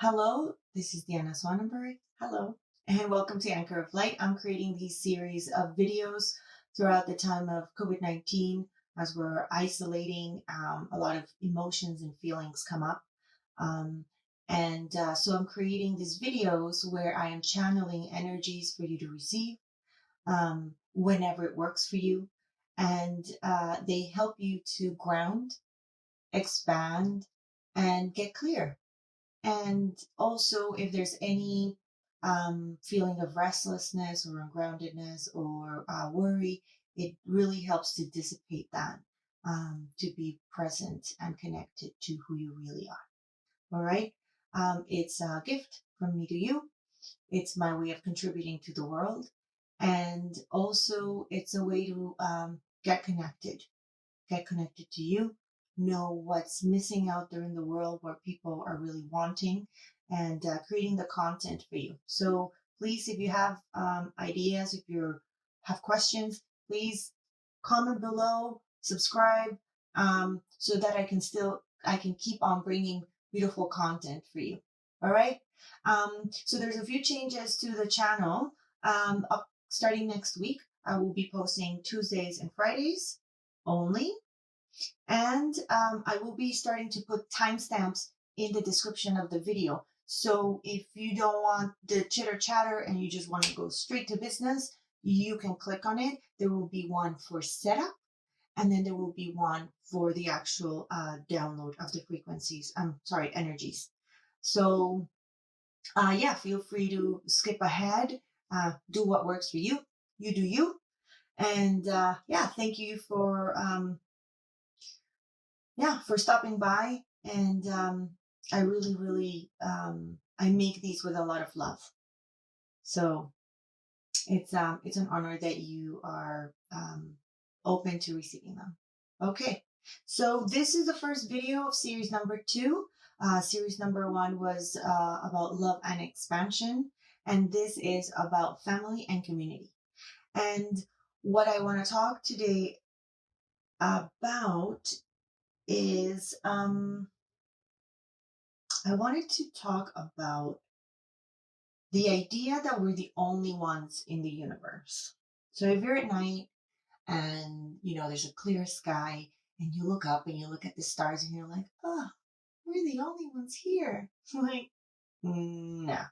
Hello, this is Diana Swanenberg. Hello, and welcome to Anchor of Light. I'm creating these series of videos throughout the time of COVID-19 as we're isolating. A lot of emotions and feelings come up. So I'm creating these videos where I am channeling energies for you to receive whenever it works for you. And they help you to ground, expand, and get clear. And also, if there's any feeling of restlessness or ungroundedness or worry, it really helps to dissipate that, to be present and connected to who you really are. All right. It's a gift from me to you. It's my way of contributing to the world. And also, it's a way to get connected to you, know what's missing out there in the world, what people are really wanting, and creating the content for you. So please, if you have ideas, if you have questions, please comment below, subscribe, so that I can keep on bringing beautiful content for you. All right. So there's a few changes to the channel. Starting next week, I will be posting Tuesdays and Fridays only. And I will be starting to put timestamps in the description of the video. So if you don't want the chitter chatter and you just want to go straight to business, you can click on it. There will be one for setup, and then there will be one for the actual download of the frequencies. Energies. So feel free to skip ahead. Do what works for you. You do you. And thank you for stopping by. And I really I make these with a lot of love. So it's an honor that you are open to receiving them. Okay, so this is the first video of series number 2. Series number 1 was about love and expansion, and this is about family and community. And what I want to talk today about is I wanted to talk about the idea that we're the only ones in the universe. So if you're at night and there's a clear sky and you look up and you look at the stars and you're like, oh, we're the only ones here. Like, no,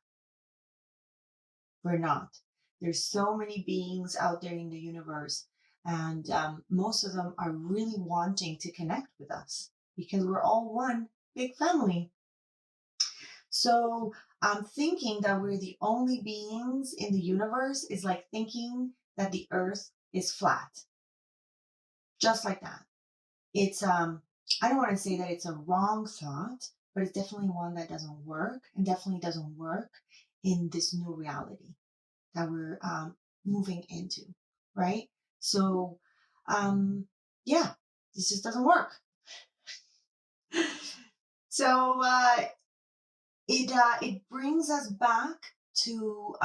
we're not. There's so many beings out there in the universe, and most of them are really wanting to connect with us because we're all one big family. So thinking that we're the only beings in the universe is like thinking that the earth is flat. Just like that. It's, I don't want to say that it's a wrong thought, but it's definitely one that doesn't work, and definitely doesn't work in this new reality that we're moving into, right? So, this just doesn't work. So, it brings us back to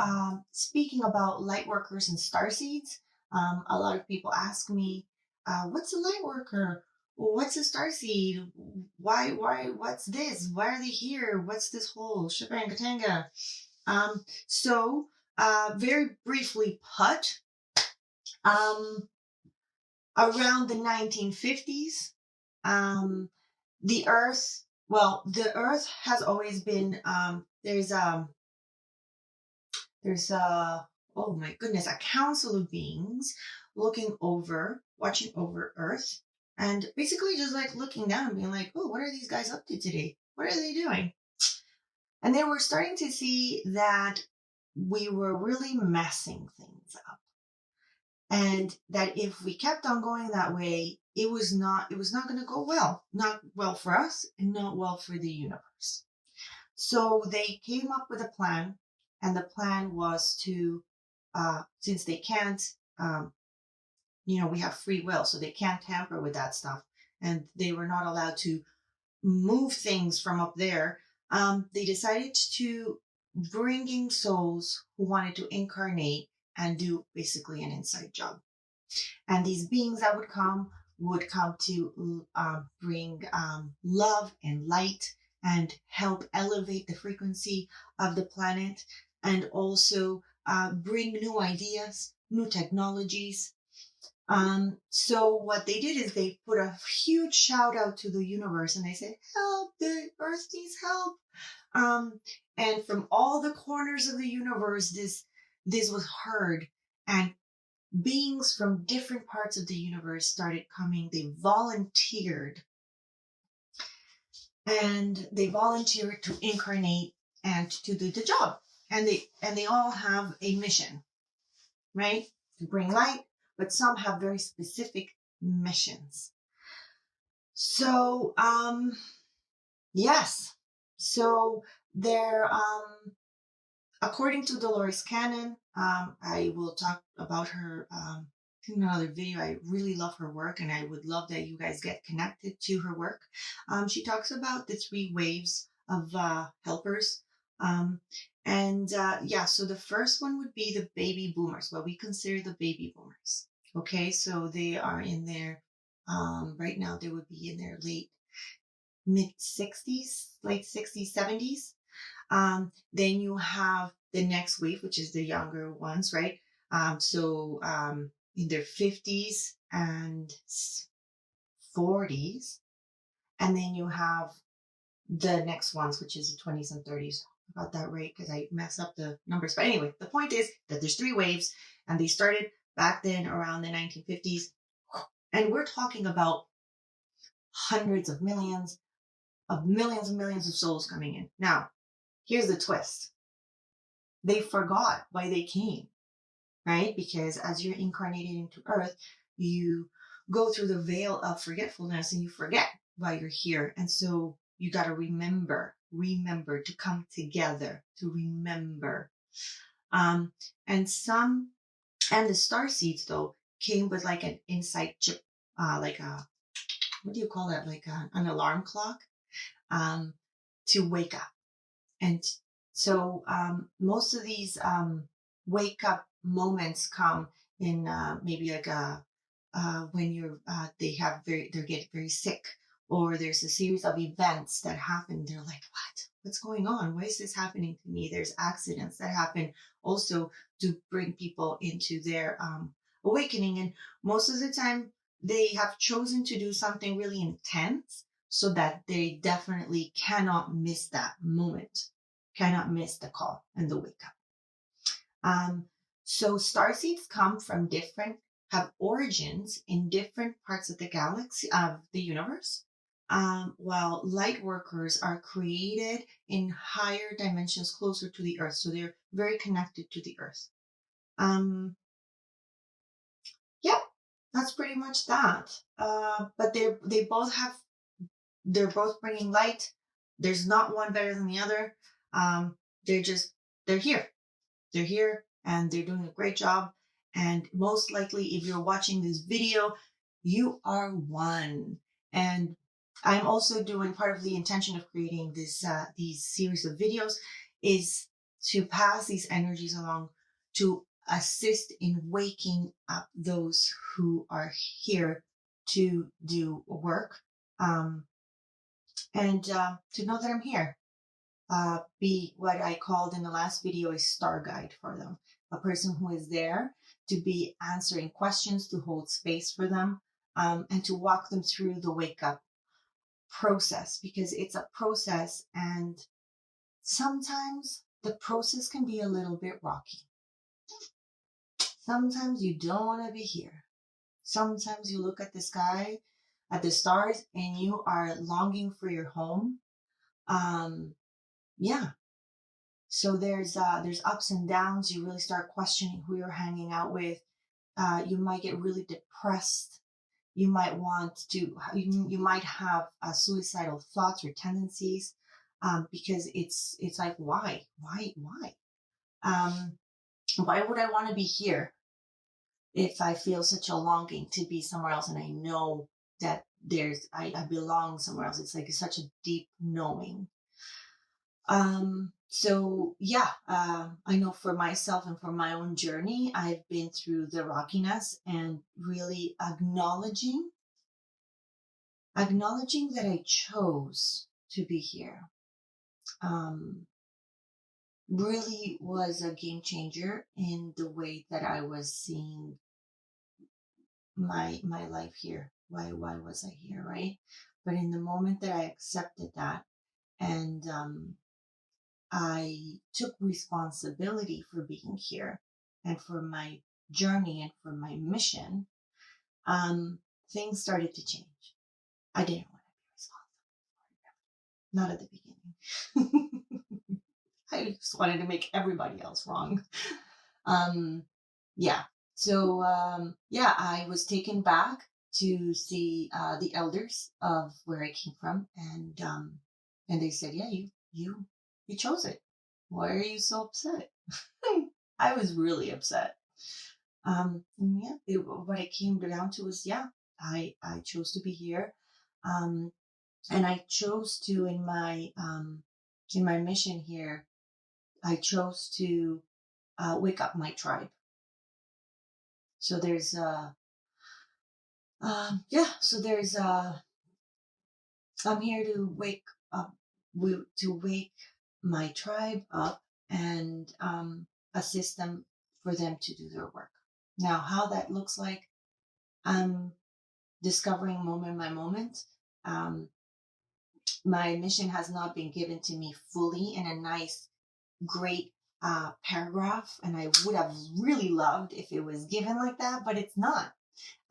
speaking about lightworkers and starseeds. A lot of people ask me, what's a lightworker? What's a starseed? Why, what's this? Why are they here? What's this whole shebang-katanga? So very briefly put, around the 1950s, the Earth has always been, there's a council of beings watching over Earth, and basically just like looking down and being like, oh, what are these guys up to today? What are they doing? And they were starting to see that we were really messing things up. And that if we kept on going that way, it was not going to go well. Not well for us and not well for the universe. So they came up with a plan, and the plan was to, since they can't, we have free will, so they can't tamper with that stuff. And they were not allowed to move things from up there. They decided to bring in souls who wanted to incarnate and do basically an inside job. And these beings that would come to bring love and light and help elevate the frequency of the planet, and also bring new ideas, new technologies. So what they did is they put a huge shout out to the universe, and they said, help, the earth needs help. And from all the corners of the universe, this was heard, and beings from different parts of the universe started coming. They volunteered to incarnate and to do the job. And they all have a mission, right? To bring light, but some have very specific missions. So, yes. So they're, according to Dolores Cannon, I will talk about her in another video. I really love her work, and I would love that you guys get connected to her work. She talks about the 3 waves of helpers. So the first one would be the baby boomers, what we consider the baby boomers. Okay, so they are in their, right now they would be in their late 60s, 70s. Then you have the next wave, which is the younger ones, right? In their 50s and 40s. And then you have the next ones, which is the 20s and 30s. I got that right because I messed up the numbers. But anyway, the point is that there's 3 waves, and they started back then around the 1950s. And we're talking about hundreds of millions and millions of souls coming in. Now, here's the twist. They forgot why they came, right? Because as you're incarnated into Earth, you go through the veil of forgetfulness and you forget why you're here. And so you got to remember to come together, to remember. And the star seeds, though, came with like an inside chip, like a, what do you call that? Like an alarm clock, to wake up. And so most of these wake up moments come in maybe like when they get very sick, or there's a series of events that happen. They're like, what's going on? Why is this happening to me? There's accidents that happen also to bring people into their awakening. And most of the time they have chosen to do something really intense so that they definitely cannot miss that moment, cannot miss the call and the wake up. So starseeds come from have origins in different parts of the galaxy, of the universe, while light workers are created in higher dimensions closer to the Earth. So they're very connected to the Earth. Yeah, that's pretty much that. But they're both bringing light. There's not one better than the other. They're here. They're here and they're doing a great job. And most likely, if you're watching this video, you are one. And I'm also doing, part of the intention of creating these series of videos is to pass these energies along to assist in waking up those who are here to do work, and to know that I'm here. Be what I called in the last video a star guide for them, a person who is there to be answering questions, to hold space for them, and to walk them through the wake up process, because it's a process, and sometimes the process can be a little bit rocky. Sometimes you don't want to be here. Sometimes you look at the sky, at the stars, and you are longing for your home. Yeah. So there's ups and downs. You really start questioning who you're hanging out with. You might get really depressed. You might you might have suicidal thoughts or tendencies, because it's like, why? Why would I want to be here if I feel such a longing to be somewhere else, and I know that I belong somewhere else? It's like such a deep knowing. So yeah, I know for myself and for my own journey, I've been through the rockiness, and really acknowledging that I chose to be here. really was a game changer in the way that I was seeing my life here. Why was I here, right? But in the moment that I accepted that, and I took responsibility for being here and for my journey and for my mission, things started to change. I didn't want to be responsible, not at the beginning. I just wanted to make everybody else wrong. Yeah. So yeah, I was taken back to see the elders of where I came from, and they said, "Yeah, you chose it. Why are you so upset?" I was really upset. Yeah, what it came down to was, yeah, I chose to be here, and I chose to in my mission here, I chose to wake up my tribe. So there's yeah, so there's I'm here to wake up, to wake my tribe up and assist them for them to do their work. Now, how that looks like, I'm discovering moment by moment. Um, my mission has not been given to me fully in a nice, great paragraph, and I would have really loved if it was given like that, but it's not.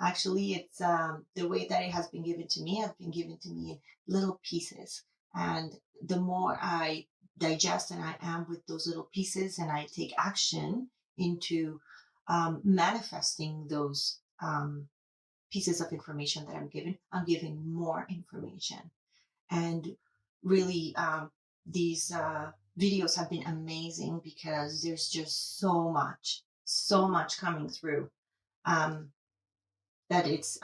Actually, it's the way that it has been given to me has been given to me in little pieces. And the more I digest and I am with those little pieces and I take action into manifesting those pieces of information that I'm giving more information. And really, these videos have been amazing because there's just so much coming through. That it's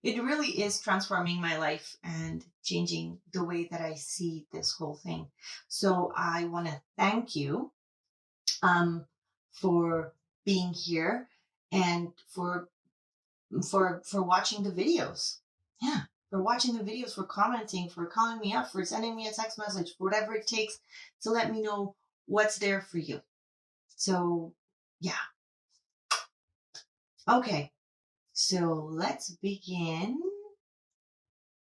it really is transforming my life and changing the way that I see this whole thing. So I want to thank you for being here and for watching the videos. Yeah, for watching the videos, for commenting, for calling me up, for sending me a text message, whatever it takes to let me know what's there for you. So yeah. Okay. So let's begin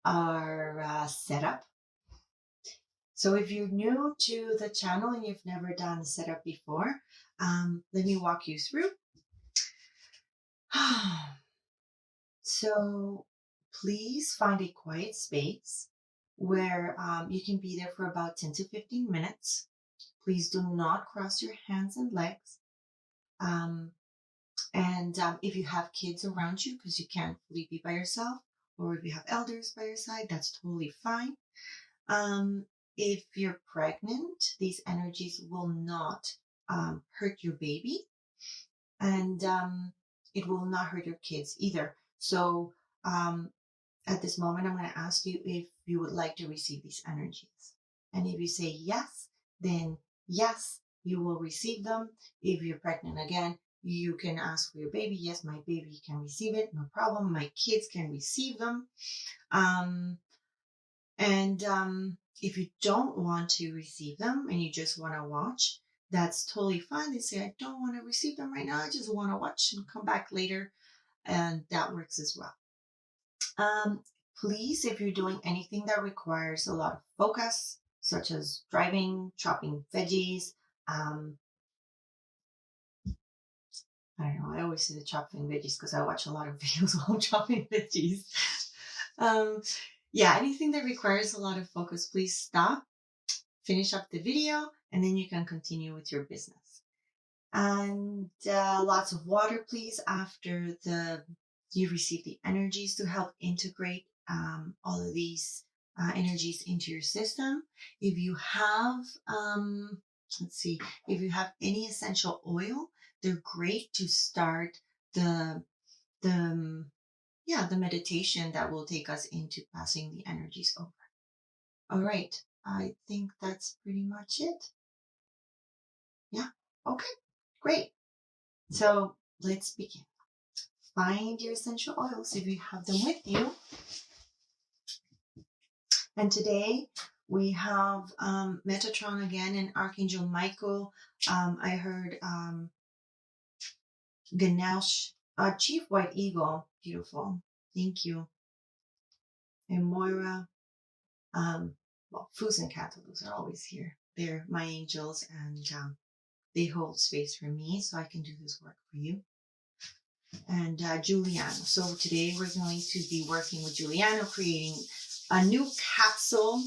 our setup. So if you're new to the channel and you've never done a setup before, let me walk you through. So please find a quiet space where you can be there for about 10 to 15 minutes. Please do not cross your hands and legs. And if you have kids around you, because you can't fully be by yourself, or if you have elders by your side, that's totally fine. If you're pregnant, these energies will not hurt your baby, and it will not hurt your kids either. So at this moment, I'm going to ask you if you would like to receive these energies. And if you say yes, then yes, you will receive them. If you're pregnant again, you can ask for your baby. Yes, my baby can receive it. No problem. My kids can receive them. If you don't want to receive them and you just want to watch, that's totally fine. They say, I don't want to receive them right now. I just want to watch and come back later. And that works as well. Please, if you're doing anything that requires a lot of focus, such as driving, chopping veggies, I don't know, I always say the chopping veggies because I watch a lot of videos while I'm chopping veggies. Yeah, anything that requires a lot of focus, please stop, finish up the video, and then you can continue with your business. And lots of water, please, after you receive the energies to help integrate all of these energies into your system. If you have, if you have any essential oil, they're great to start the meditation that will take us into passing the energies over. All right, I think that's pretty much it. Yeah, okay, great. So let's begin. Find your essential oils if you have them with you. And today We have Metatron again and Archangel Michael. I heard Ganesh, Chief White Eagle. Beautiful. Thank you. And Moira. Well, Fus and Catalus are always here. They're my angels, and they hold space for me so I can do this work for you. And Giuliano. So today we're going to be working with Giuliano, creating a new capsule.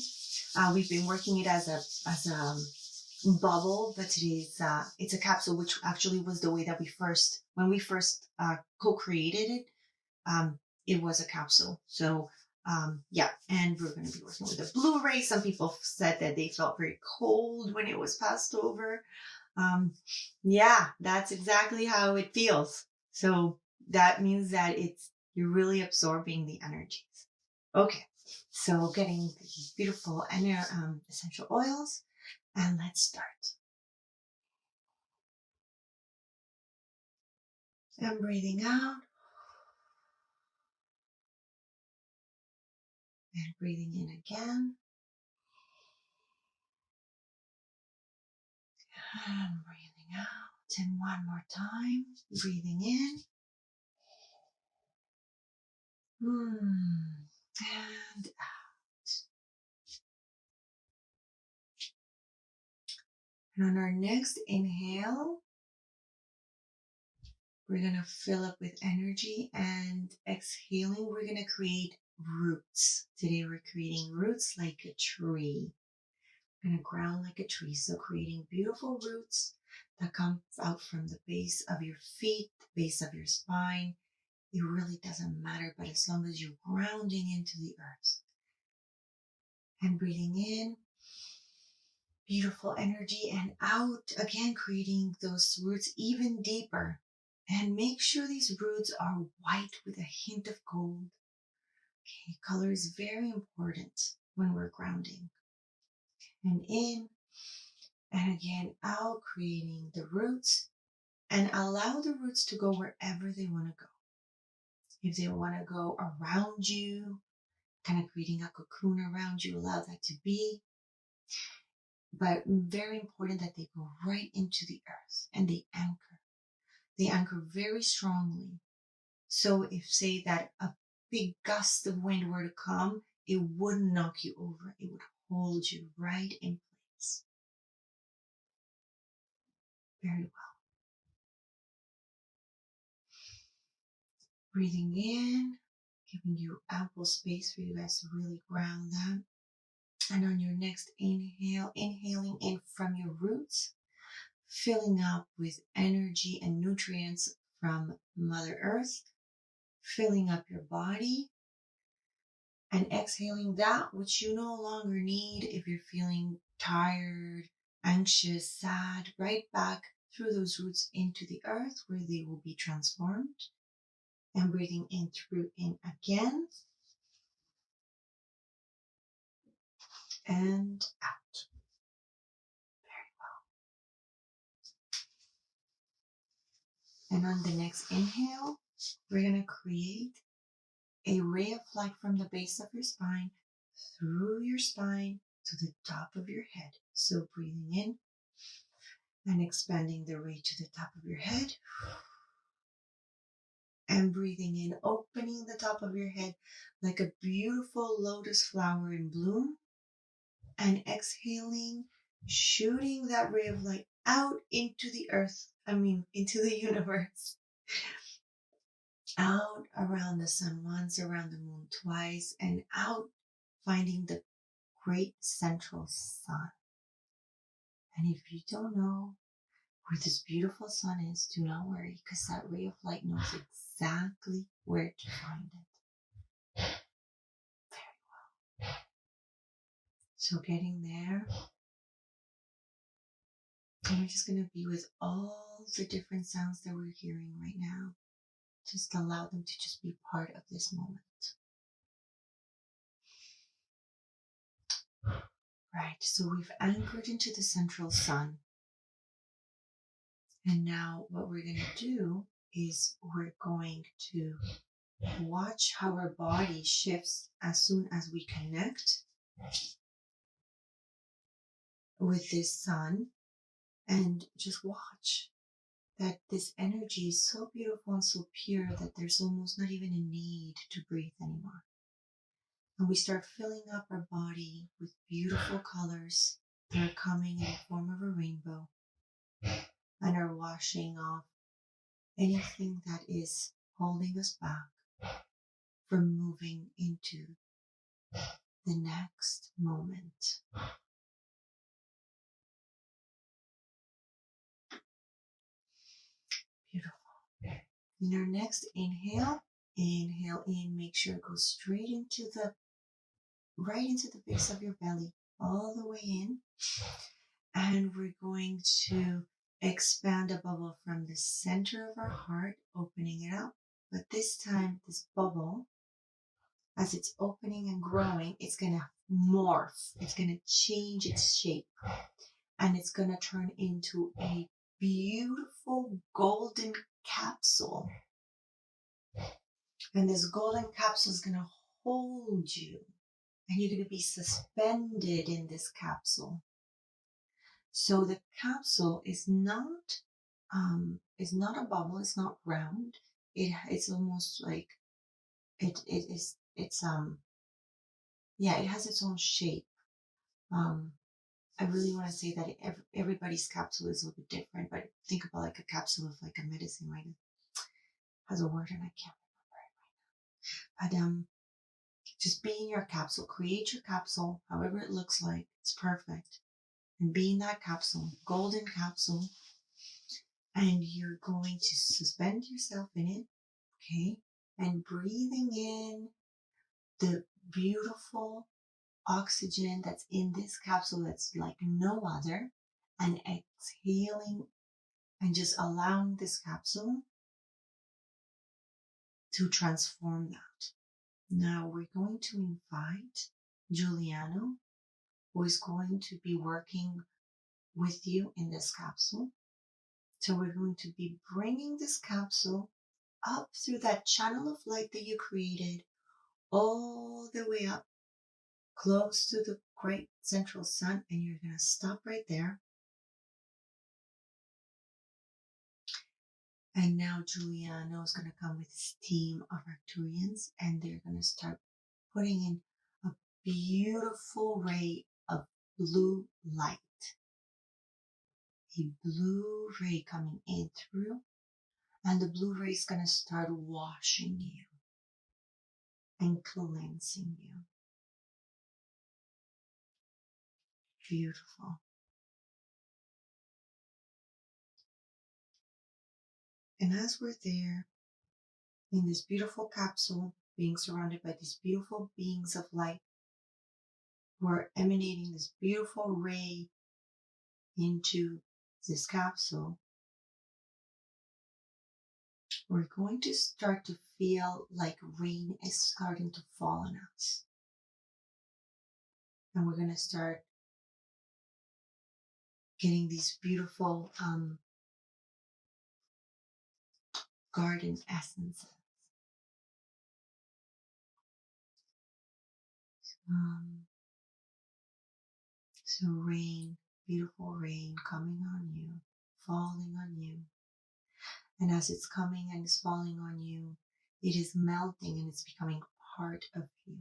We've been working it as a bubble, but today's it's a capsule, which actually was the way that when we first co-created it. It was a capsule. So yeah, and we're going to be working with a Blu-ray. Some people said that they felt very cold when it was passed over. Yeah, that's exactly how it feels. So that means that you're really absorbing the energies. Okay, so getting the beautiful essential oils, and let's start. And breathing out. And breathing in again. And breathing out. And one more time. Breathing in. And out. And on our next inhale, we're going to fill up with energy, and exhaling, we're going to create roots. Today we're creating roots like a tree. We're going to ground like a tree. So creating beautiful roots that come out from the base of your feet, the base of your spine. It really doesn't matter, but as long as you're grounding into the earth. And breathing in, beautiful energy, and out, again, creating those roots even deeper. And make sure these roots are white with a hint of gold. Okay, color is very important when we're grounding. And in, and again, out, creating the roots, and allow the roots to go wherever they want to go. If they want to go around you, kind of creating a cocoon around you, allow that to be. But very important that they go right into the earth and they anchor. They anchor very strongly. So if, say, that a big gust of wind were to come, it wouldn't knock you over. It would hold you right in place. Very well. Breathing in, giving you ample space for you guys to really ground that. And on your next inhale, inhaling in from your roots, filling up with energy and nutrients from Mother Earth, filling up your body, and exhaling that which you no longer need. If you're feeling tired, anxious, sad, right back through those roots into the earth where they will be transformed. And breathing in through in again. And out. Very well. And on the next inhale, we're going to create a ray of light from the base of your spine through your spine to the top of your head. So breathing in and expanding the ray to the top of your head. And breathing in, opening the top of your head like a beautiful lotus flower in bloom. And exhaling, shooting that ray of light out into the earth, into the universe. Out around the sun once, around the moon twice, and out finding the great central sun. And if you don't know where this beautiful sun is, do not worry, because that ray of light knows exactly where to find it. Very well. So getting there, and we're just going to be with all the different sounds that we're hearing right now. Just allow them to just be part of this moment. Right, so we've anchored into the central sun. And now what we're going to do is we're going to watch how our body shifts as soon as we connect with this sun, and just watch that this energy is so beautiful and so pure that there's almost not even a need to breathe anymore. And we start filling up our body with beautiful colors that are coming in the form of a rainbow and are washing off anything that is holding us back from moving into the next moment. Beautiful. In our next inhale in, make sure it goes straight into right into the base of your belly, all the way in. And we're going to expand a bubble from the center of our heart, opening it up. But this time, this bubble, as it's opening and growing, it's going to morph. It's going to change its shape. And it's going to turn into a beautiful golden capsule. And this golden capsule is going to hold you. And you're going to be suspended in this capsule. So the capsule is not a bubble. It's not round. It's almost like it has its own shape. I really want to say that everybody's capsule is a little bit different, but think about like a capsule of like a medicine, right? It has a word and I can't remember it right now. But just be in your capsule. Create your capsule, however it looks like. It's perfect. And be in that capsule, golden capsule, and you're going to suspend yourself in it, okay? And breathing in the beautiful oxygen that's in this capsule that's like no other, and exhaling and just allowing this capsule to transform that. Now we're going to invite Giuliano, who is going to be working with you in this capsule. So we're going to be bringing this capsule up through that channel of light that you created, all the way up, close to the great central sun, and you're going to stop right there. And now Giuliano is going to come with his team of Arcturians, and they're going to start putting in a beautiful ray of blue light. A blue ray coming in through, and the blue ray is going to start washing you and cleansing you. Beautiful. And as we're there in this beautiful capsule, being surrounded by these beautiful beings of light who are emanating this beautiful ray into this capsule, we're going to start to feel like rain is starting to fall on us. And we're going to start getting these beautiful garden essences. So rain, beautiful rain coming on you, falling on you. And as it's coming and it's falling on you, it is melting and it's becoming part of you.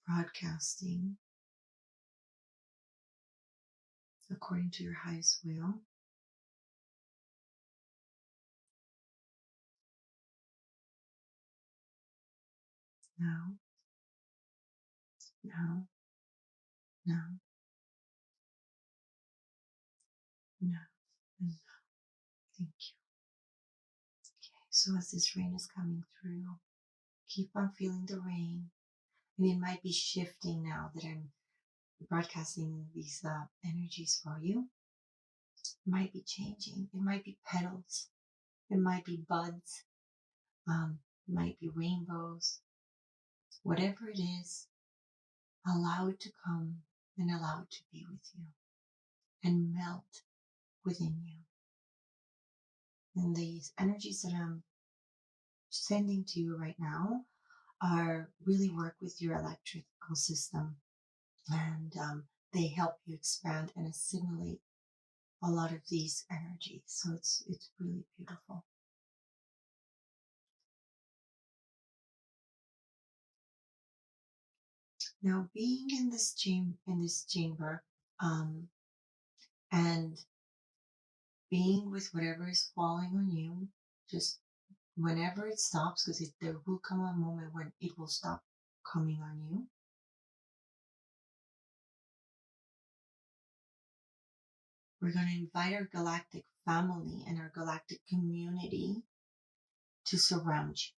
Broadcasting according to your highest will. Now, now, now, now, and now. Thank you. Okay, so as this rain is coming through, keep on feeling the rain. And it might be shifting now that I'm broadcasting these energies for you. It might be changing. It might be petals. It might be buds. It might be rainbows. Whatever it is, allow it to come and allow it to be with you and melt within you. And these energies that I'm sending to you right now are really work with your electrical system, and they help you expand and assimilate a lot of these energies. So it's really beautiful. Now, being in this chamber, and being with whatever is falling on you, just whenever it stops, because there will come a moment when it will stop coming on you. We're going to invite our galactic family and our galactic community to surround you.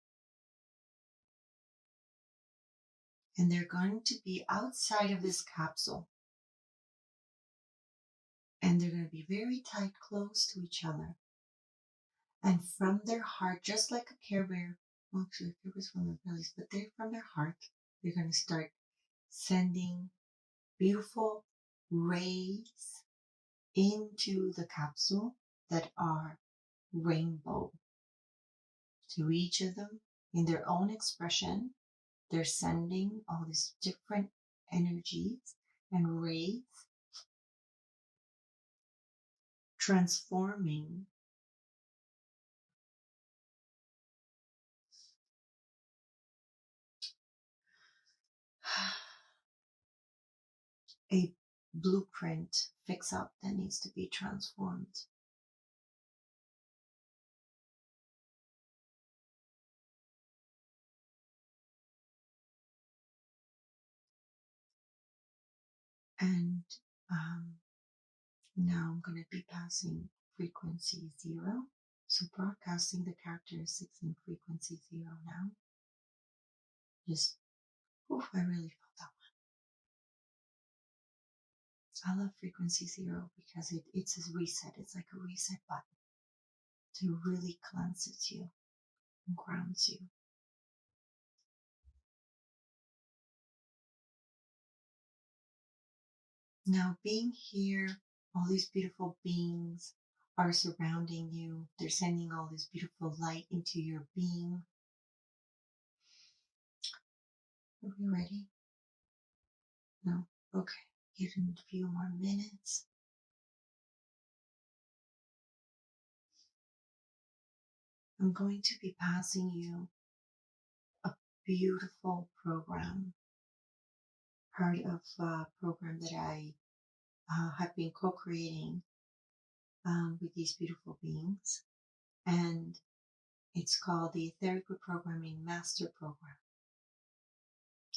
And they're going to be outside of this capsule. And they're going to be very tight, close to each other. And from their heart, just like a Care Bear, well, actually, Care Bears from their bellies, but they're from their heart, they're going to start sending beautiful rays into the capsule that are rainbow. To each of them, in their own expression, they're sending all these different energies and rays, transforming a blueprint fix-up that needs to be transformed. And now I'm going to be passing frequency 0. So broadcasting the characteristics in frequency 0 now. Just, I really felt that one. I love frequency 0 because it's a reset. It's like a reset button to really cleanses you and grounds you. Now, being here, all these beautiful beings are surrounding you. They're sending all this beautiful light into your being. Are we ready? No? Okay. Give it a few more minutes. I'm going to be passing you a beautiful program, part of a program that I have been co-creating with these beautiful beings. And it's called the Etheric Reprogramming Master Program.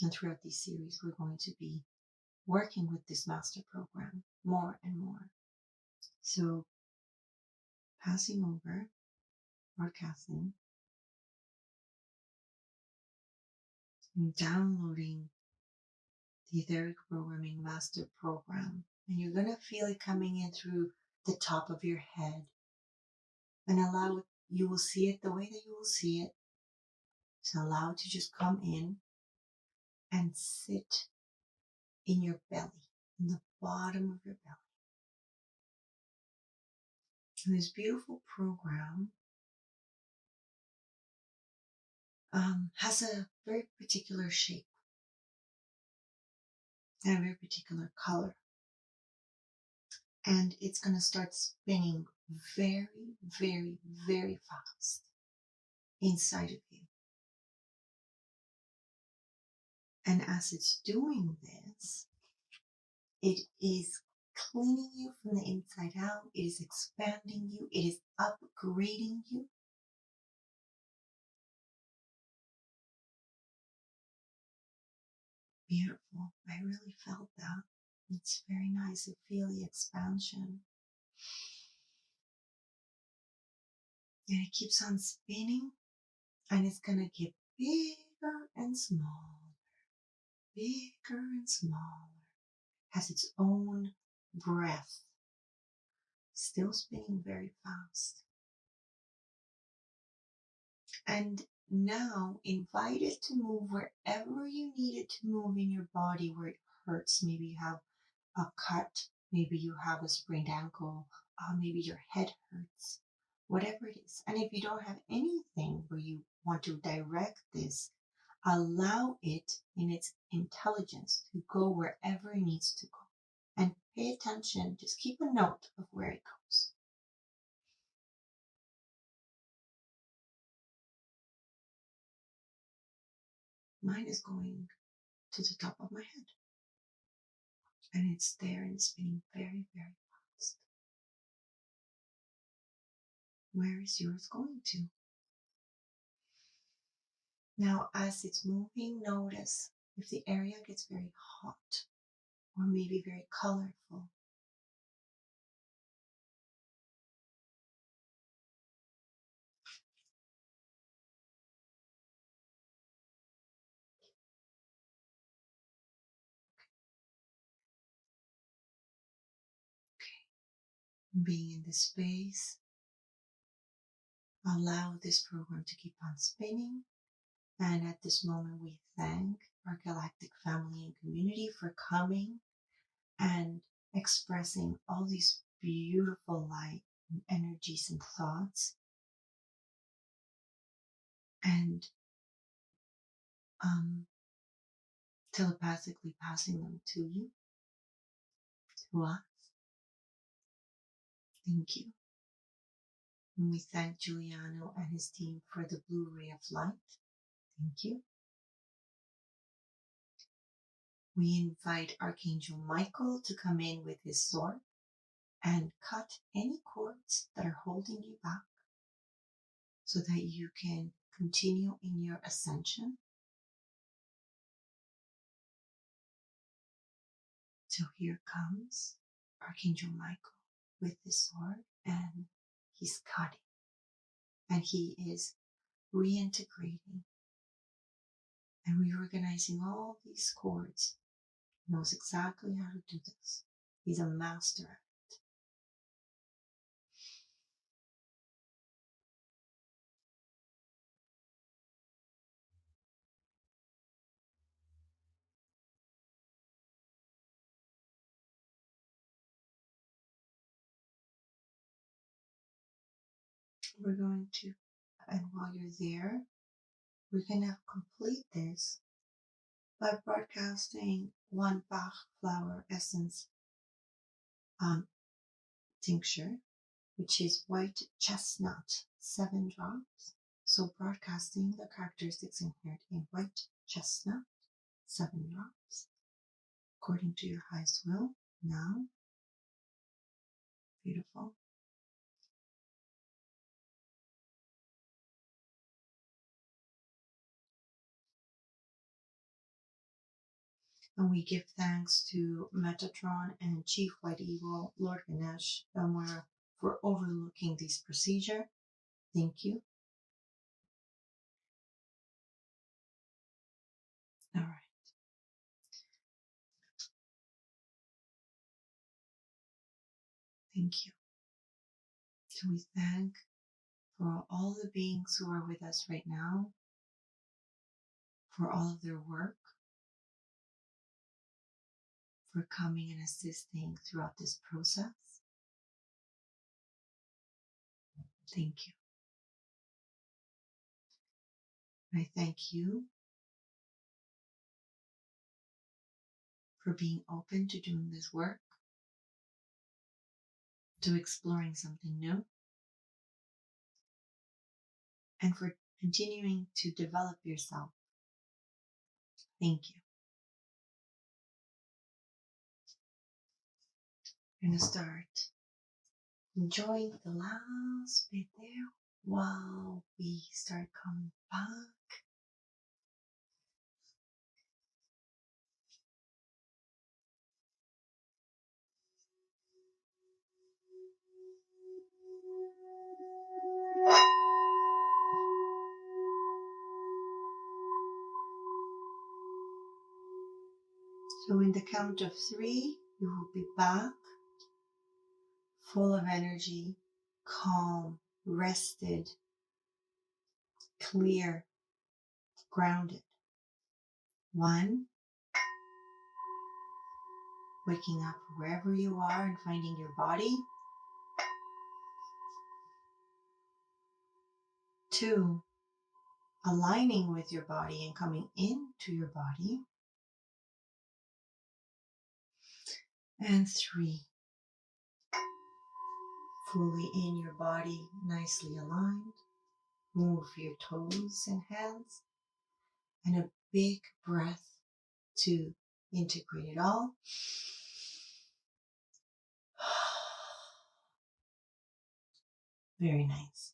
And throughout this series, we're going to be working with this master program more and more. So, passing over, broadcasting, and downloading the Etheric Programming Master Program. And you're going to feel it coming in through the top of your head. And allow it, you will see it the way that you will see it. So allow it to just come in and sit in your belly, in the bottom of your belly. And this beautiful program has a very particular shape and a very particular color. And it's going to start spinning very, very, very fast inside of you. And as it's doing this, it is cleaning you from the inside out. It is expanding you. It is upgrading you. Beautiful. I really felt that. It's very nice to feel the expansion. And it keeps on spinning, and it's going to get bigger and smaller, bigger and smaller. Has its own breath, still spinning very fast. And now invite it to move wherever you need it to move in your body where it hurts. Maybe you have a cut, maybe you have a sprained ankle, maybe your head hurts. whatever it is. And if you don't have anything where you want to direct this, allow it in its intelligence to go wherever it needs to go. And pay attention, just keep a note of where it goes. Mine is going to the top of my head. And it's there and it's spinning very, very fast. Where is yours going to? Now, as it's moving, notice if the area gets very hot or maybe very colorful. Being in this space, allow this program to keep on spinning. And at this moment, we thank our galactic family and community for coming and expressing all these beautiful light and energies and thoughts, and telepathically passing them to you, to us. Thank you. And we thank Giuliano and his team for the blue ray of light. Thank you. We invite Archangel Michael to come in with his sword and cut any cords that are holding you back so that you can continue in your ascension. So here comes Archangel Michael with his sword, and he's cutting, and he is reintegrating and reorganizing all these cords. He knows exactly how to do this. He's a master at it. We're going to, and while you're there, we're going to complete this by broadcasting one Bach flower essence tincture, which is white chestnut, 7 drops. So broadcasting the characteristics inherent in white chestnut, 7 drops, according to your highest will. Now, beautiful. And we give thanks to Metatron and Chief White Eagle, Lord Ganesh, Elmora, for overlooking this procedure. Thank you. All right. Thank you. So we thank for all the beings who are with us right now, for all of their work, for coming and assisting throughout this process. Thank you. I thank you for being open to doing this work, to exploring something new, and for continuing to develop yourself. Thank you. I'm going to start enjoying the last bit there while we start coming back. So in the count of 3, you will be back, full of energy, calm, rested, clear, grounded. 1, waking up wherever you are and finding your body. 2, aligning with your body and coming into your body. And 3, fully in your body, nicely aligned. Move your toes and hands. And a big breath to integrate it all. Very nice.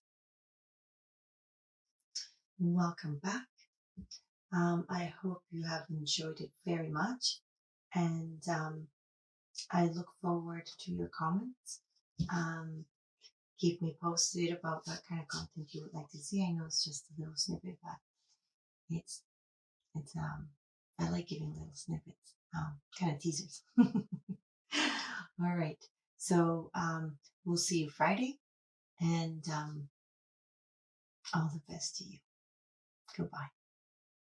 Welcome back. I hope you have enjoyed it very much. And I look forward to your comments. Keep me posted about what kind of content you would like to see. I know it's just a little snippet, but it's I like giving little snippets, kind of teasers. All right. So we'll see you Friday, and all the best to you. Goodbye.